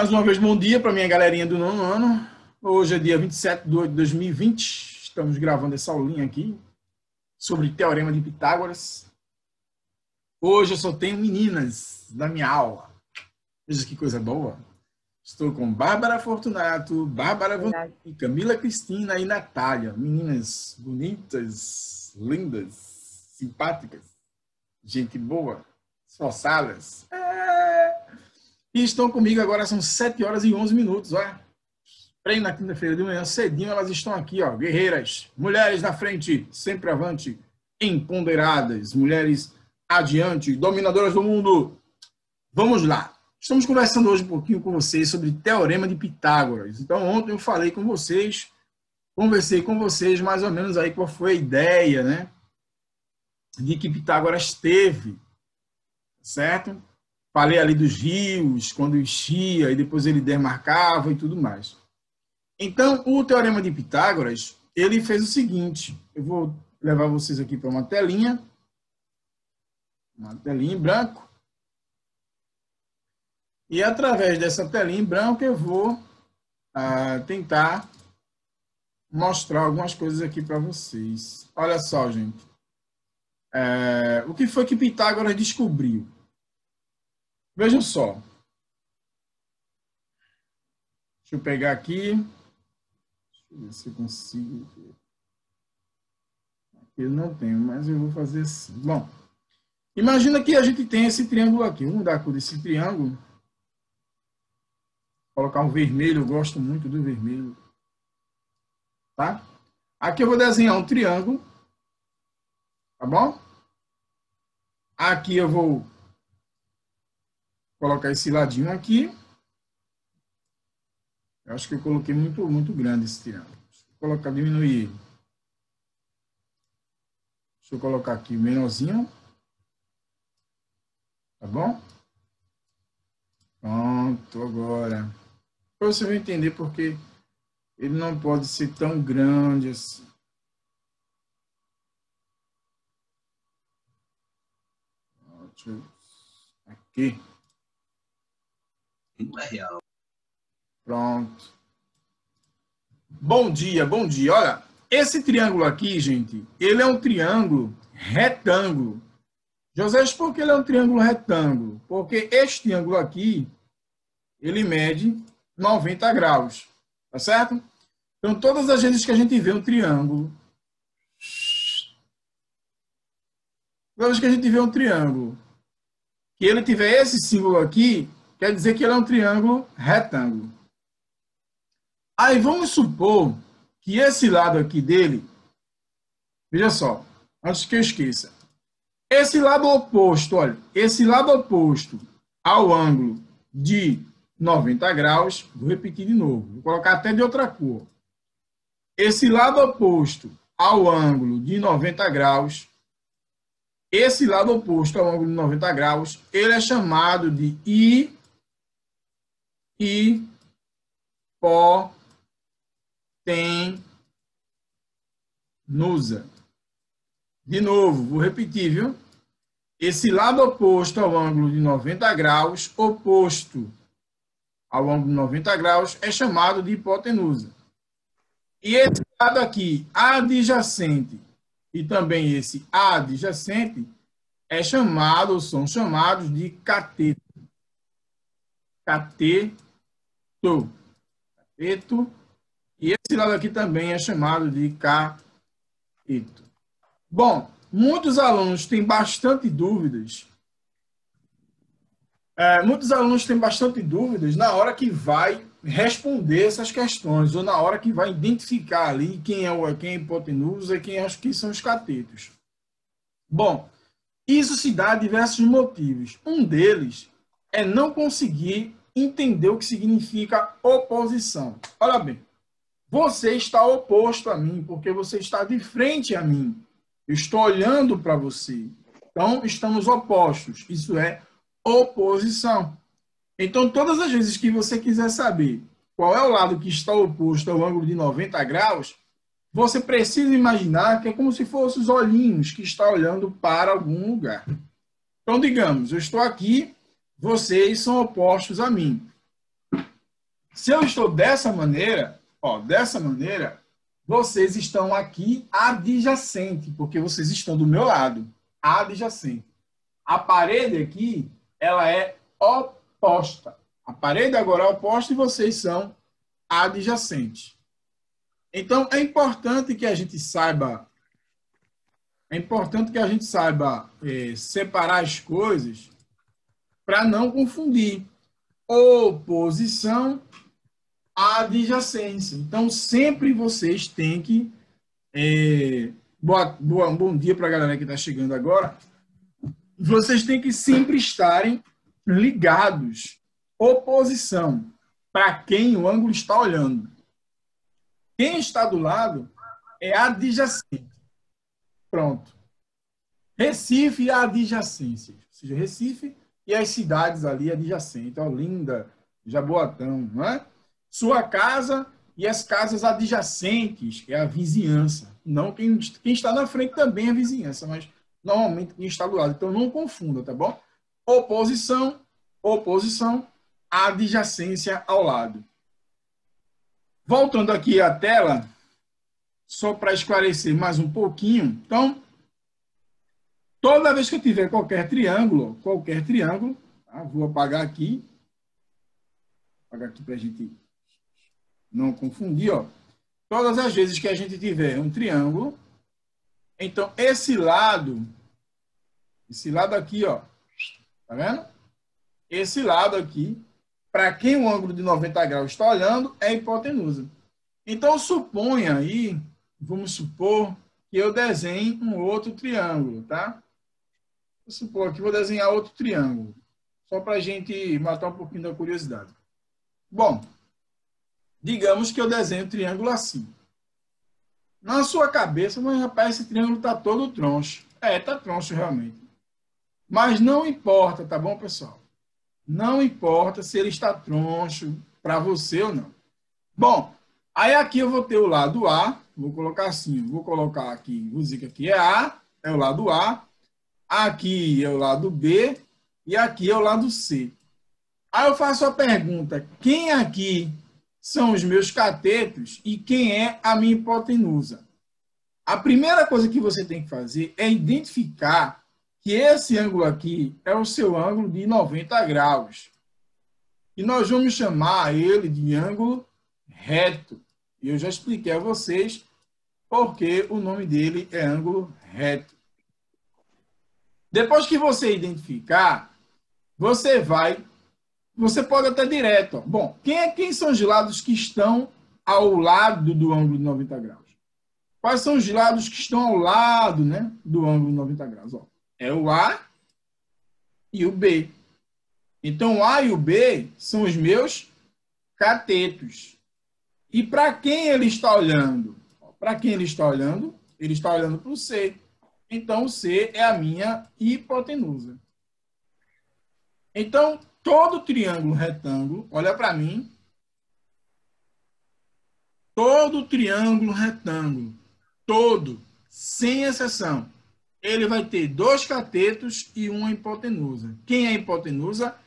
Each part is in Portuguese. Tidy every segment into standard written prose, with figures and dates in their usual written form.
Mais uma vez, bom dia para minha galerinha do nono ano. Hoje é dia 27/8/2020. Estamos gravando essa aulinha aqui sobre Teorema de Pitágoras. Hoje eu só tenho meninas da minha aula. Veja que coisa boa. Estou com Bárbara Fortunato, Bárbara Vanderlei, Camila Cristina e Natália. Meninas bonitas, lindas, simpáticas, gente boa, esforçadas. E estão comigo agora, são 7h11. Olha. Treino na quinta-feira de manhã, cedinho, elas estão aqui, ó, guerreiras, mulheres na frente, sempre avante, empoderadas, mulheres adiante, dominadoras do mundo. Vamos lá. Estamos conversando hoje um pouquinho com vocês sobre Teorema de Pitágoras. Então, ontem eu falei com vocês, conversei com vocês mais ou menos aí qual foi a ideia, né, de que Pitágoras teve, certo? Falei ali dos rios, quando enchia, e depois ele demarcava e tudo mais. Então, o Teorema de Pitágoras, ele fez o seguinte, eu vou levar vocês aqui para uma telinha em branco, e através dessa telinha em branco eu vou tentar mostrar algumas coisas aqui para vocês. Olha só, gente. O que foi que Pitágoras descobriu? Vejam só. Deixa eu pegar aqui. Deixa eu ver se eu consigo. Aqui eu não tenho, mas eu vou fazer assim. Bom, imagina que a gente tem esse triângulo aqui. Vamos mudar a cor desse triângulo. Vou colocar um vermelho, eu gosto muito do vermelho. Tá? Aqui eu vou desenhar um triângulo. Tá bom? Aqui eu vou colocar esse ladinho aqui. Eu acho que eu coloquei muito grande esse triângulo. Deixa eu diminuir ele. Deixa eu colocar aqui o menorzinho. Tá bom? Pronto, agora. Você vai entender porque ele não pode ser tão grande assim. Deixa eu... Aqui. Não é real. Pronto. Bom dia, bom dia. Olha, esse triângulo aqui, gente, ele é um triângulo retângulo. José, por que ele é um triângulo retângulo? Porque este ângulo aqui, ele mede 90 graus. Tá certo? Então, todas as vezes que a gente vê um triângulo, que ele tiver esse símbolo aqui, quer dizer que ele é um triângulo retângulo. Aí vamos supor que esse lado aqui dele, veja só, antes que eu esqueça, esse lado oposto, olha, esse lado oposto ao ângulo de 90 graus, vou repetir de novo, vou colocar até de outra cor. Esse lado oposto ao ângulo de 90 graus, esse lado oposto ao ângulo de 90 graus, ele é chamado de hipotenusa. De novo, vou repetir, viu? Esse lado oposto ao ângulo de 90 graus, oposto ao ângulo de 90 graus, é chamado de hipotenusa. E esse lado aqui, adjacente, e também esse adjacente, são chamados de cateto. Cateto. E esse lado aqui também é chamado de cateto. Bom, muitos alunos têm bastante dúvidas. Na hora que vai responder essas questões, ou na hora que vai identificar ali quem é a hipotenusa e quem são os catetos. Bom, isso se dá a diversos motivos. Um deles é não conseguir entender o que significa oposição. Olha bem, você está oposto a mim, porque você está de frente a mim. Eu estou olhando para você. Então, estamos opostos. Isso é oposição. Então, todas as vezes que você quiser saber qual é o lado que está oposto ao ângulo de 90 graus, você precisa imaginar que é como se fossem os olhinhos que estão olhando para algum lugar. Então, digamos, eu estou aqui, vocês são opostos a mim. Se eu estou dessa maneira, ó, dessa maneira, vocês estão aqui adjacente, porque vocês estão do meu lado, adjacente. A parede aqui, ela é oposta. A parede agora é oposta e vocês são adjacentes. Então, é importante que a gente saiba separar as coisas para não confundir oposição à adjacência. Então, sempre vocês têm que... bom dia para a galera que está chegando agora. Vocês têm que sempre estarem ligados. Oposição, para quem o ângulo está olhando. Quem está do lado é adjacente. Pronto. Recife e a adjacência. Ou seja, Recife e as cidades ali adjacentes. Olinda, Jaboatão, não é? Sua casa e as casas adjacentes, que é a vizinhança. Não quem está na frente também é a vizinhança, mas normalmente quem está do lado. Então não confunda, tá bom? Oposição, adjacência ao lado. Voltando aqui à tela, só para esclarecer mais um pouquinho. Então, toda vez que eu tiver qualquer triângulo, tá? Vou apagar aqui para a gente não confundir, ó. Todas as vezes que a gente tiver um triângulo, então esse lado aqui, ó, tá vendo? Esse lado aqui, para quem o ângulo de 90 graus está olhando, é hipotenusa. Então, suponha aí, vamos supor que eu desenhe um outro triângulo, tá? Vou supor que vou desenhar outro triângulo, só para a gente matar um pouquinho da curiosidade. Bom, digamos que eu desenho um triângulo assim. Na sua cabeça, mas rapaz, esse triângulo está todo troncho. Está troncho realmente. Mas não importa, tá bom, pessoal? Não importa se ele está troncho para você ou não. Bom, aí aqui eu vou ter o lado A, vou colocar assim, vou colocar aqui, vou dizer que aqui é A, é o lado A, aqui é o lado B e aqui é o lado C. Aí eu faço a pergunta, quem aqui são os meus catetos e quem é a minha hipotenusa? A primeira coisa que você tem que fazer é identificar que esse ângulo aqui é o seu ângulo de 90 graus. E nós vamos chamar ele de ângulo reto. E eu já expliquei a vocês porque o nome dele é ângulo reto. Depois que você identificar, você pode até direto. Ó. Bom, quem são os lados que estão ao lado do ângulo de 90 graus? Quais são os lados que estão ao lado, né, do ângulo de 90 graus? Ó, é o A e o B. Então, o A e o B são os meus catetos. E para quem ele está olhando? Para quem ele está olhando? Ele está olhando para o C. Então, o C é a minha hipotenusa. Então, todo triângulo retângulo, olha para mim, todo triângulo retângulo, todo, sem exceção, ele vai ter dois catetos e uma hipotenusa. Quem é a hipotenusa?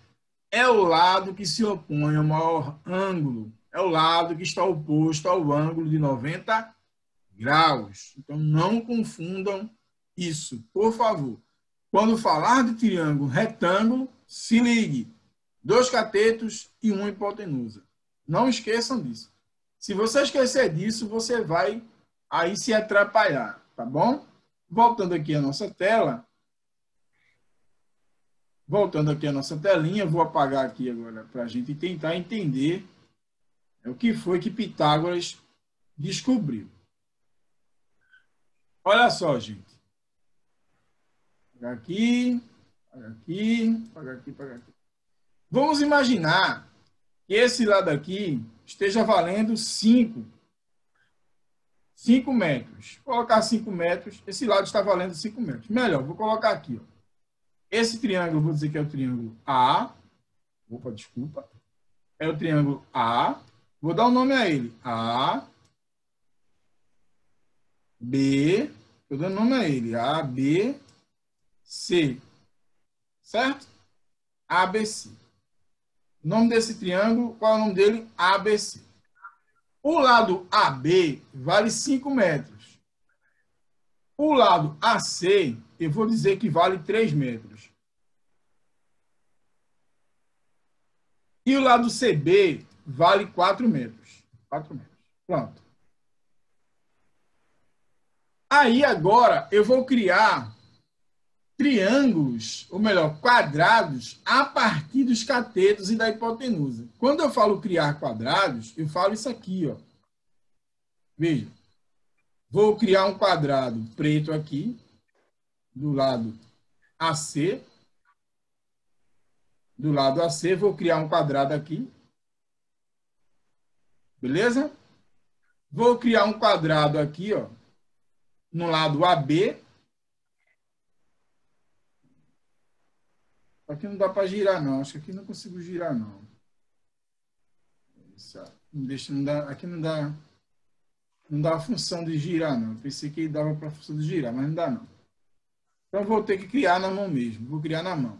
É o lado que se opõe ao maior ângulo. É o lado que está oposto ao ângulo de 90 graus. Então, não confundam isso, por favor. Quando falar de triângulo retângulo, se ligue. Dois catetos e uma hipotenusa. Não esqueçam disso. Se você esquecer disso, você vai aí se atrapalhar, tá bom? Voltando aqui à nossa tela. Voltando aqui à nossa telinha, vou apagar aqui agora para a gente tentar entender o que foi que Pitágoras descobriu. Olha só, gente. Pagar aqui, pagar aqui, pagar aqui, pagar aqui. Vamos imaginar que esse lado aqui esteja valendo 5 metros. Vou colocar 5 metros, esse lado está valendo 5 metros. Melhor, vou colocar aqui, ó. Esse triângulo, vou dizer que é o triângulo A. Opa, desculpa. É o triângulo A. Vou dar um nome a ele. A, B. Estou dando nome a ele. A, B, C. Certo? A, B, C. O nome desse triângulo, qual é o nome dele? ABC. O lado AB vale 5 metros. O lado AC, eu vou dizer que vale 3 metros. E o lado CB vale 4 metros. 4 metros. Pronto. Aí agora eu vou criar triângulos, ou melhor, quadrados, a partir dos catetos e da hipotenusa. Quando eu falo criar quadrados, eu falo isso aqui, ó. Veja. Vou criar um quadrado preto aqui, do lado AC. Do lado AC, vou criar um quadrado aqui. Beleza? Vou criar um quadrado aqui, ó, no lado AB. Aqui não dá para girar, não. Acho que aqui não consigo girar, não. Não deixa, não dá, aqui não dá a função de girar, não. Eu pensei que dava para a função de girar, mas não dá, não. Então, vou ter que criar na mão mesmo. Vou criar na mão.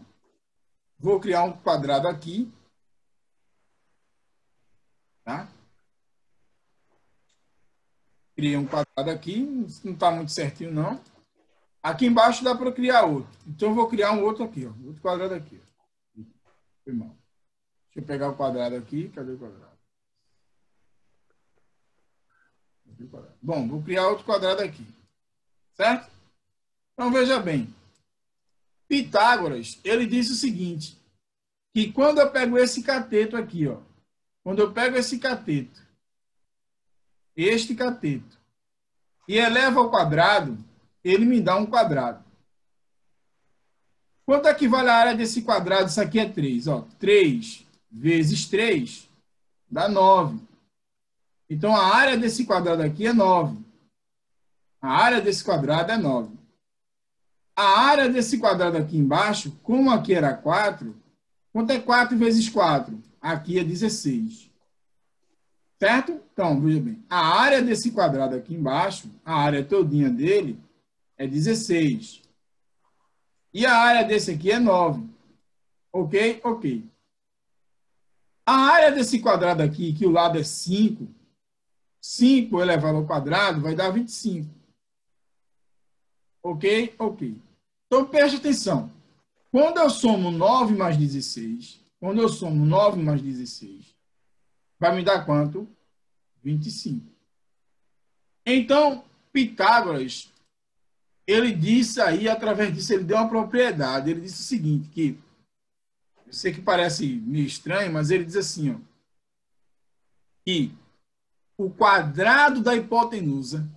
Vou criar um quadrado aqui. Tá? Criei um quadrado aqui. Não está muito certinho, não. Aqui embaixo dá para criar outro. Então, eu vou criar um outro aqui, ó. Outro quadrado aqui. Ó. Foi mal. Deixa eu pegar o quadrado aqui. Cadê o quadrado? Bom, vou criar outro quadrado aqui. Certo? Então, veja bem. Pitágoras, ele disse o seguinte, que quando eu pego esse cateto aqui, ó, quando eu pego esse cateto, este cateto, e elevo ao quadrado, ele me dá um quadrado. Quanto é que vale a área desse quadrado? Isso aqui é 3. Ó. 3 vezes 3 dá 9. Então, a área desse quadrado aqui é 9. A área desse quadrado é 9. A área desse quadrado aqui embaixo, como aqui era 4, quanto é 4 vezes 4? Aqui é 16. Certo? Então, veja bem. A área desse quadrado aqui embaixo, a área todinha dele, é 16. E a área desse aqui é 9. Ok? Ok. A área desse quadrado aqui, que o lado é 5, 5 elevado ao quadrado vai dar 25. Ok? Ok. Então, preste atenção. Quando eu somo 9 mais 16, quando eu somo 9 mais 16, vai me dar quanto? 25. Então, Pitágoras, ele disse aí, através disso, ele deu uma propriedade. Ele disse o seguinte, que eu sei que parece meio estranho, mas ele diz assim, ó, que o quadrado da hipotenusa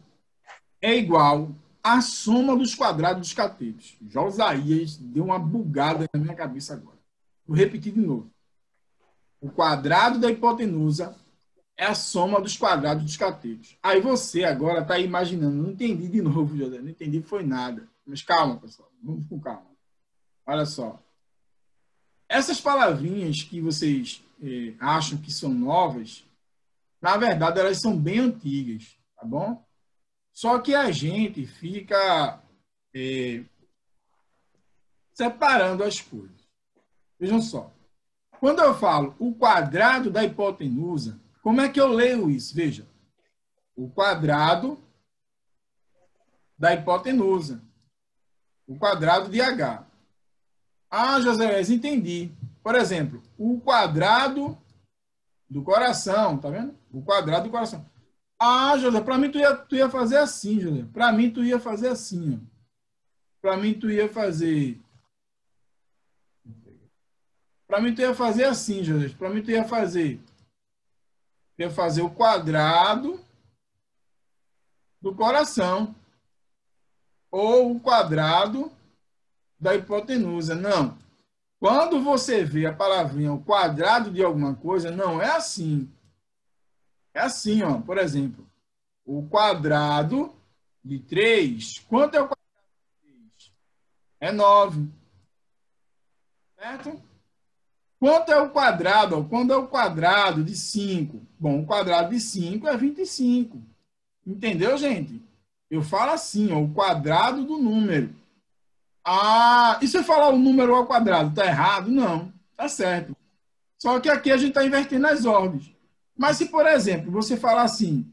é igual à soma dos quadrados dos catetos. Josias deu uma bugada na minha cabeça agora. Vou repetir de novo. O quadrado da hipotenusa é a soma dos quadrados dos catetos. Aí você agora está imaginando, não entendi de novo, José, não entendi, foi nada. Mas calma, pessoal, vamos com calma. Olha só. Essas palavrinhas que vocês acham que são novas, na verdade, elas são bem antigas, tá bom? Só que a gente fica separando as coisas. Vejam só. Quando eu falo o quadrado da hipotenusa, como é que eu leio isso? Veja. O quadrado da hipotenusa. O quadrado de H. Ah, José, entendi. Por exemplo, o quadrado do coração, tá vendo? O quadrado do coração. Ah, José, para mim tu ia fazer assim, José. Para mim tu ia fazer assim, ó. Para mim tu ia fazer... Para mim tu ia fazer assim, José. Para mim tu ia fazer... Tu ia fazer o quadrado do coração. Ou o quadrado da hipotenusa. Não. Quando você vê a palavrinha o quadrado de alguma coisa, não é assim. É assim, ó. Por exemplo, o quadrado de 3. Quanto é o quadrado de 3? É 9. Certo? Quanto é o quadrado? Ó? Quando é o quadrado de 5? Bom, o quadrado de 5 é 25. Entendeu, gente? Eu falo assim, ó, o quadrado do número. Ah, e se eu falar o número ao quadrado, tá errado? Não, tá certo. Só que aqui a gente está invertendo as ordens. Mas se, por exemplo, você falar assim,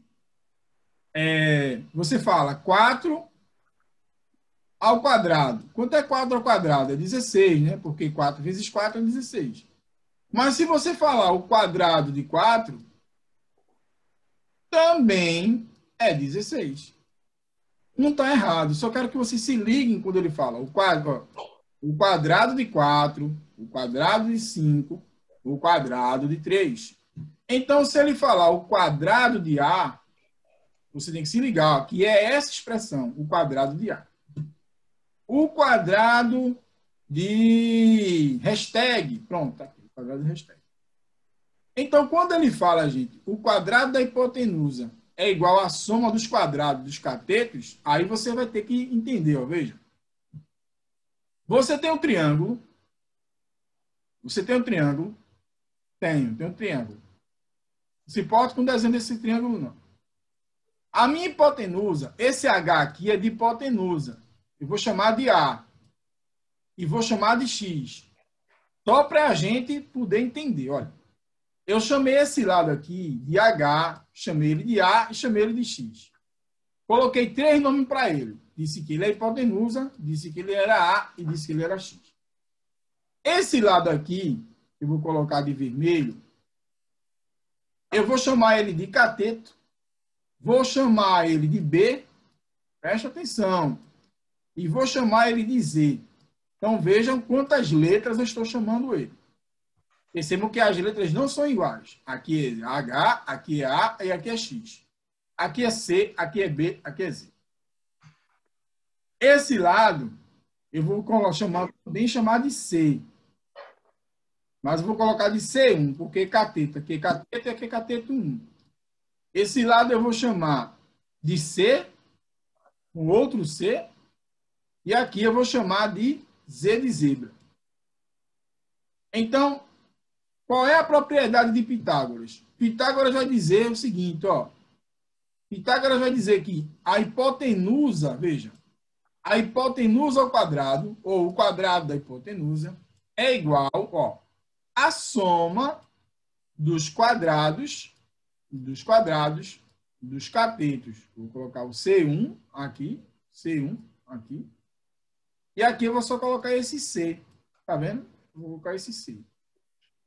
você fala 4 ao quadrado. Quanto é 4 ao quadrado? É 16, né? Porque 4 vezes 4 é 16. Mas se você falar o quadrado de 4, também é 16. Não está errado. Só quero que vocês se liguem quando ele fala o quadrado de 4, o quadrado de 5, o quadrado de 3. Então, se ele falar o quadrado de A, você tem que se ligar, que é essa expressão, o quadrado de A. O quadrado de hashtag, pronto, tá aqui, o quadrado de hashtag. Então, quando ele fala, gente, o quadrado da hipotenusa é igual à soma dos quadrados dos catetos, aí você vai ter que entender, ó, veja. Você tem um triângulo. Você tem um triângulo. Tenho um triângulo. Se pode com o desenho desse triângulo, não. A minha hipotenusa, esse H aqui é de hipotenusa. Eu vou chamar de A. E vou chamar de X. Só para a gente poder entender, olha. Eu chamei esse lado aqui de H, chamei ele de A e chamei ele de X. Coloquei 3 nomes para ele. Disse que ele é hipotenusa, disse que ele era A e disse que ele era X. Esse lado aqui, eu vou colocar de vermelho, eu vou chamar ele de cateto, vou chamar ele de B, preste atenção, e vou chamar ele de Z. Então vejam quantas letras eu estou chamando ele. Percebam que as letras não são iguais. Aqui é H, aqui é A e aqui é X. Aqui é C, aqui é B, aqui é Z. Esse lado, eu vou também chamar de C. Mas eu vou colocar de C1, porque cateto. Aqui é cateto e aqui é cateto 1. Esse lado eu vou chamar de C, um outro C, e aqui eu vou chamar de Z de zebra. Então, qual é a propriedade de Pitágoras? Pitágoras vai dizer o seguinte, ó. Pitágoras vai dizer que a hipotenusa, veja, a hipotenusa ao quadrado, ou o quadrado da hipotenusa, é igual, ó, à soma dos quadrados dos catetos. Vou colocar o C1 aqui, e aqui eu vou só colocar esse C, tá vendo? Vou colocar esse C.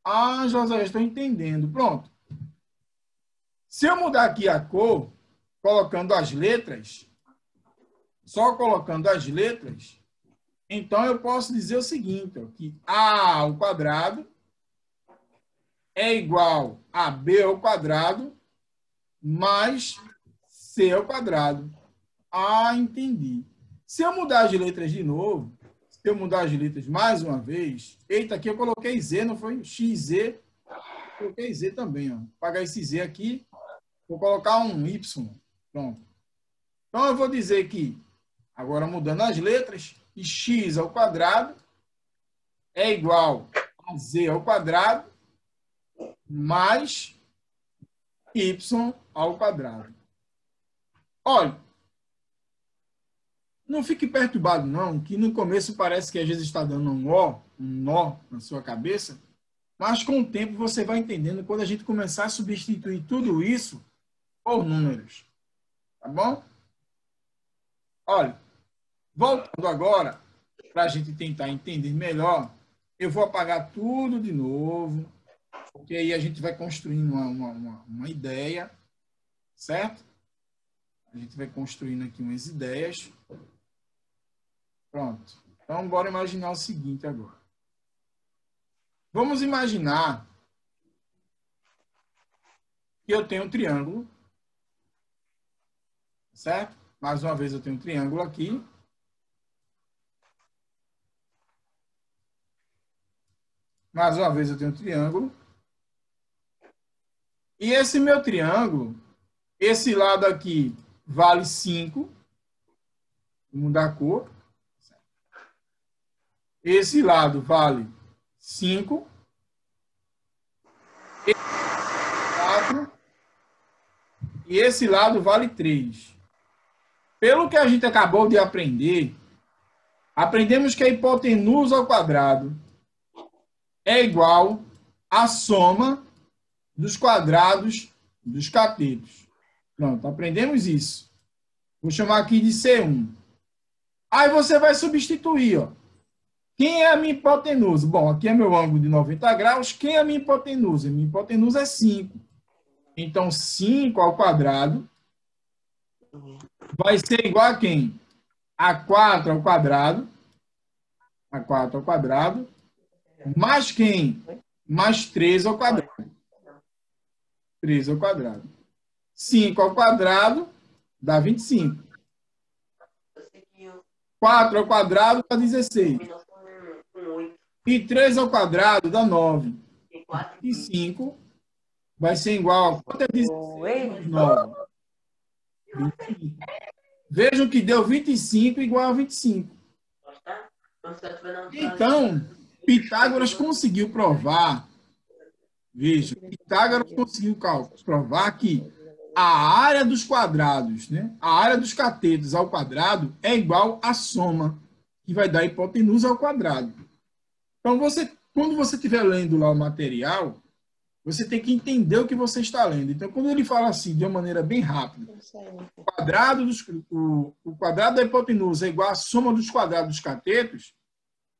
Ah, José, estou entendendo. Pronto. Se eu mudar aqui a cor, colocando as letras, só colocando as letras, então eu posso dizer o seguinte, ó, que A ao quadrado é igual a B ao quadrado mais C ao quadrado. Ah, entendi. Se eu mudar as letras de novo, se eu mudar as letras mais uma vez, eita, aqui eu coloquei Z, não foi? XZ, coloquei Z também, ó. Vou apagar esse Z aqui, vou colocar um Y. Pronto. Então eu vou dizer que, agora mudando as letras, x ao quadrado é igual a Z ao quadrado mais y ao quadrado. Olha, não fique perturbado não, que no começo parece que às vezes está dando um nó na sua cabeça, mas com o tempo você vai entendendo quando a gente começar a substituir tudo isso por números. Tá bom? Olha, voltando agora, para a gente tentar entender melhor, eu vou apagar tudo de novo, porque aí a gente vai construindo uma ideia, certo? A gente vai construindo aqui umas ideias. Pronto. Então, bora imaginar o seguinte agora. Vamos imaginar que eu tenho um triângulo, certo? Mais uma vez eu tenho um triângulo aqui. Mais uma vez eu tenho um triângulo. E esse meu triângulo, esse lado aqui vale 5. Vou mudar a cor. Esse lado vale 5. Esse vale 4. E esse lado vale 3. Pelo que a gente acabou de aprender, aprendemos que a hipotenusa ao quadrado é igual a soma dos quadrados dos catetos. Pronto, aprendemos isso. Vou chamar aqui de C1. Aí você vai substituir, ó. Quem é a minha hipotenusa? Bom, aqui é meu ângulo de 90 graus. Quem é a minha hipotenusa? Minha hipotenusa é 5. Então, 5 ao quadrado vai ser igual a quem? A 4 ao quadrado. A 4 ao quadrado. Mais quem? Mais 3 ao quadrado. 3 ao quadrado. 5 ao quadrado dá 25. 4 ao quadrado dá 16. E 3 ao quadrado dá 9. E 5 vai ser igual a quanto é 16? 9. 25. Vejam que deu 25 igual a 25. Então, Pitágoras conseguiu provar, veja, Pitágoras conseguiu provar que a área dos quadrados, né, a área dos catetos ao quadrado é igual à soma, que vai dar a hipotenusa ao quadrado. Então, quando você estiver lendo lá o material, você tem que entender o que você está lendo. Então, quando ele fala assim, de uma maneira bem rápida, o quadrado da hipotenusa é igual à soma dos quadrados dos catetos,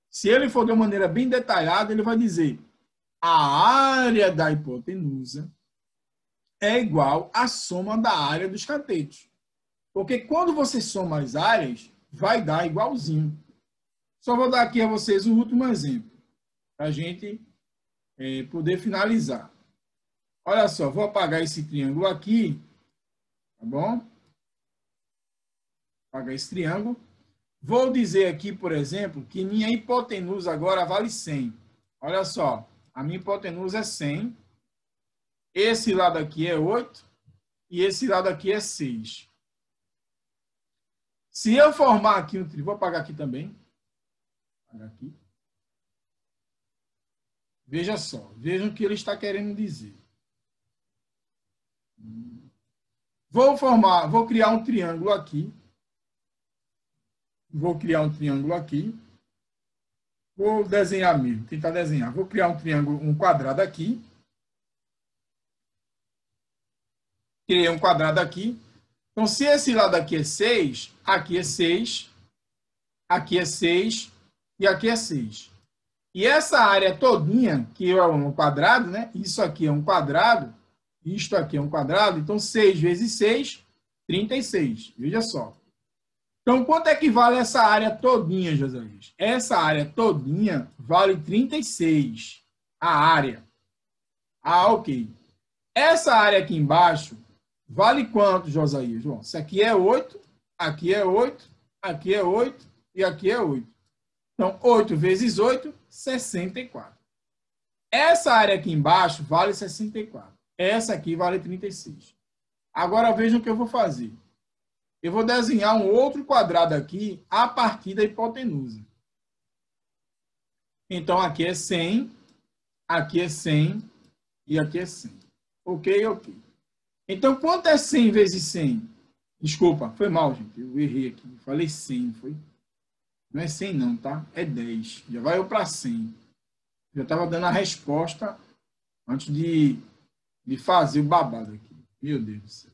se ele for de uma maneira bem detalhada, ele vai dizer a área da hipotenusa é igual à soma da área dos catetos. Porque quando você soma as áreas, vai dar igualzinho. Só vou dar aqui a vocês o último exemplo, para a gente poder finalizar. Olha só, vou apagar esse triângulo aqui, tá bom? Apagar esse triângulo. Vou dizer aqui, por exemplo, que minha hipotenusa agora vale 100. Olha só, a minha hipotenusa é 100. Esse lado aqui é 8 e esse lado aqui é 6. Se eu formar aqui um triângulo, vou apagar aqui também. Apagar aqui. Veja só, vejam o que ele está querendo dizer. Vou criar um triângulo aqui. Vou criar um triângulo aqui. Vou desenhar mesmo, tentar desenhar. Vou criar um triângulo, um quadrado aqui. Criei um quadrado aqui. Então, se esse lado aqui é 6, aqui é 6, aqui é 6 e aqui é 6. E essa área todinha, que é um quadrado, né? Isso aqui é um quadrado, isto aqui é um quadrado, então 6 vezes 6, 36. Veja só. Então, quanto é que vale essa área todinha, José? Essa área todinha vale 36. A área. Ah, ok. Essa área aqui embaixo vale quanto, Josias? Bom, isso aqui é 8, aqui é 8, aqui é 8 e aqui é 8. Então, 8 vezes 8, 64. Essa área aqui embaixo vale 64. Essa aqui vale 36. Agora vejam o que eu vou fazer. Eu vou desenhar um outro quadrado aqui a partir da hipotenusa. Então, aqui é 100, aqui é 100 e aqui é 100. Ok, ok. Então, quanto é 100 vezes 100? Desculpa, foi mal, gente. Eu errei aqui. Falei 100, foi? Não é 100 não, tá? É 10. Já vai eu para 100. Já estava dando a resposta antes de fazer o babado aqui. Meu Deus do céu.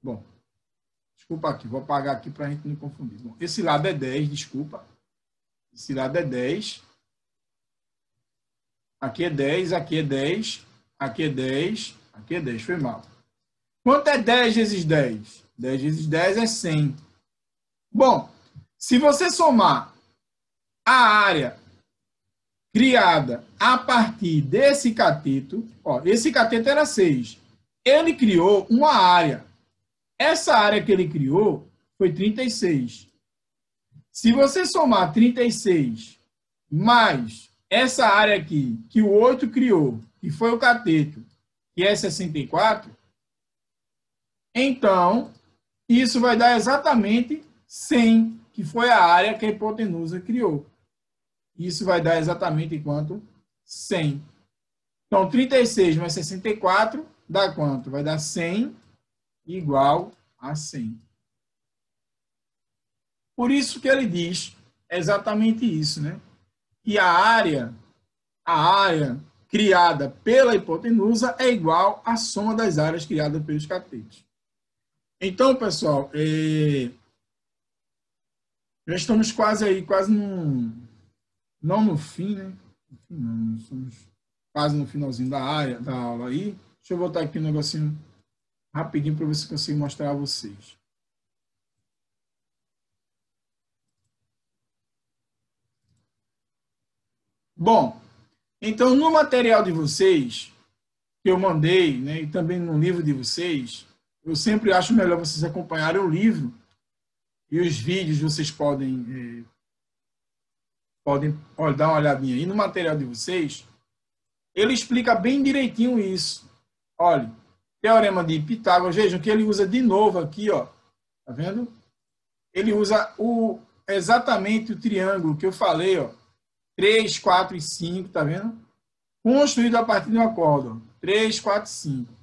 Bom, desculpa aqui. Vou apagar aqui para a gente não confundir. Bom, esse lado é 10, desculpa. Esse lado é 10. Aqui é 10, aqui é 10, aqui é 10, aqui é 10. Foi mal. Quanto é 10 vezes 10? 10 vezes 10 é 100. Bom, se você somar a área criada a partir desse cateto, ó, esse cateto era 6. Ele criou uma área. Essa área que ele criou foi 36. Se você somar 36 mais essa área aqui, que o 8 criou, que foi o cateto, que é 64, então, isso vai dar exatamente 100, que foi a área que a hipotenusa criou. Isso vai dar exatamente quanto? 100. Então, 36 mais 64 dá quanto? Vai dar 100 igual a 100. Por isso que ele diz exatamente isso, né? Que a área criada pela hipotenusa é igual à soma das áreas criadas pelos catetos. Então, pessoal, já estamos quase aí, não no fim, né? Não, estamos quase no finalzinho da aula aí. Deixa eu botar aqui um negocinho rapidinho para ver se eu consigo mostrar a vocês. Bom, então no material de vocês, que eu mandei, né, e também no livro de vocês, eu sempre acho melhor vocês acompanharem o livro e os vídeos vocês podem dar uma olhadinha aí no material de vocês. Ele explica bem direitinho isso. Olha, teorema de Pitágoras, vejam que ele usa de novo aqui, ó. Tá vendo? Ele usa exatamente o triângulo que eu falei, ó. 3, 4 e 5, tá vendo? Construído a partir de uma corda, ó. 3, 4, 5.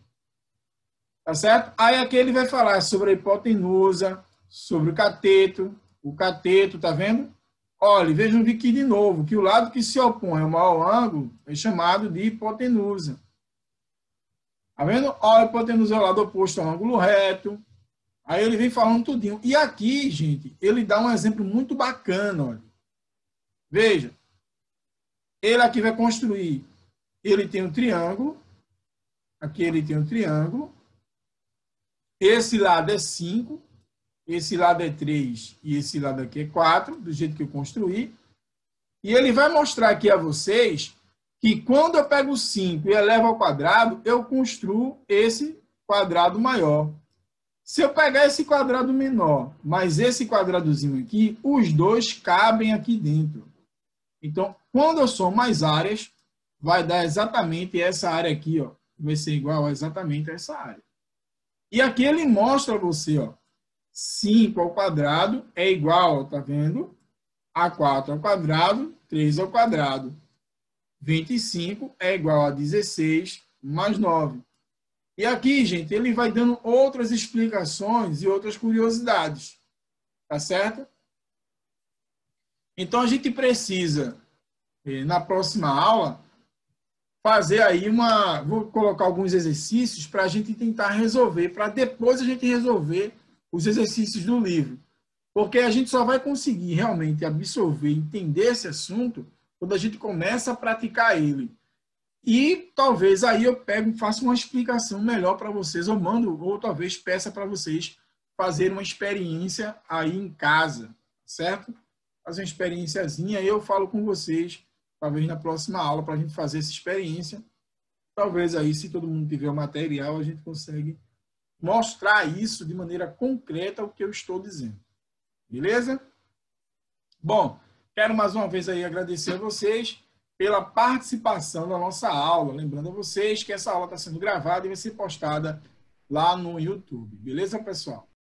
Tá certo? Aí aqui ele vai falar sobre a hipotenusa, sobre o cateto, tá vendo? Olha, vejam aqui de novo, que o lado que se opõe ao maior ângulo é chamado de hipotenusa. Tá vendo? Olha, a hipotenusa é o lado oposto ao ângulo reto. Aí ele vem falando tudinho. E aqui, gente, ele dá um exemplo muito bacana, olha. Veja. Ele aqui vai construir. Ele tem um triângulo. Aqui ele tem um triângulo. Esse lado é 5. Esse lado é 3 e esse lado aqui é 4, do jeito que eu construí. E ele vai mostrar aqui a vocês que quando eu pego 5 e elevo ao quadrado, eu construo esse quadrado maior. Se eu pegar esse quadrado menor, mas esse quadradozinho aqui, os dois cabem aqui dentro. Então, quando eu somo as áreas, vai dar exatamente essa área aqui, ó. Vai ser igual a exatamente essa área. E aqui ele mostra a você, ó. 5 ao quadrado é igual, tá vendo? A 4 ao quadrado, 3 ao quadrado. 25 é igual a 16 mais 9. E aqui, gente, ele vai dando outras explicações e outras curiosidades. Tá certo? Então, a gente precisa, na próxima aula, fazer aí vou colocar alguns exercícios para a gente tentar resolver, para depois a gente resolver os exercícios do livro. Porque a gente só vai conseguir realmente absorver, entender esse assunto, quando a gente começa a praticar ele. E talvez aí eu faça uma explicação melhor para vocês, ou talvez peça para vocês fazerem uma experiência aí em casa, certo? Fazer uma experiênciazinha, eu falo com vocês, talvez na próxima aula, para a gente fazer essa experiência. Talvez aí, se todo mundo tiver o material, a gente consegue mostrar isso de maneira concreta o que eu estou dizendo. Beleza? Bom, quero mais uma vez aí agradecer a vocês pela participação na nossa aula. Lembrando a vocês que essa aula está sendo gravada e vai ser postada lá no YouTube. Beleza, pessoal?